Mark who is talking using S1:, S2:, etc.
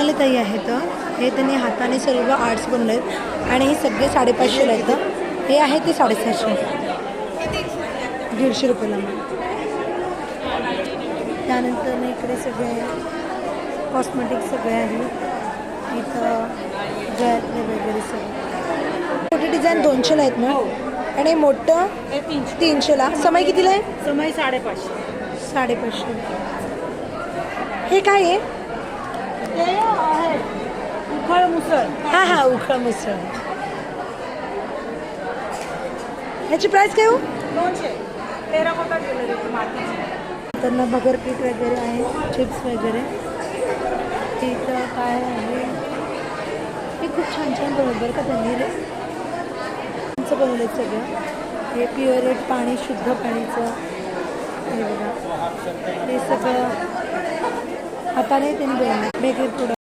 S1: सोनाली ताई आहेत. हे त्यांनी हाताने सर्व आर्ट्स बनवले आहेत आणि हे सगळे 550ला आहेत. हे आहे ते 750, 150 रुपयाला. त्यानंतर इकडे सगळे कॉस्मेटिक सगळे आहे. इथं गळ्यातले वगैरे सगळे छोटे डिझाईन 200ला आहेत ना. आणि मोठं 300ला. समय कितीला आहे?
S2: समय 550.
S1: 550. हे काय आहे?
S2: ते आहे उखळ मुसळ.
S1: हां हां, उखळ मुसळ. ह्याची प्राईस काय हो?
S2: 200. टेराकोटा ज्वेलरी मातीची.
S1: त्यांना बगरपीठ वगैरे आहे, चिप्स वगैरे. इथं काय आहे? हे खूप छान छान बरोबर का त्यांनी बनवलं सगळं. हे प्युअरेट पाणी, शुद्ध पाणीचं हे बघा. हे सगळं हाताने त्यांनी बनवलं. Bakery product.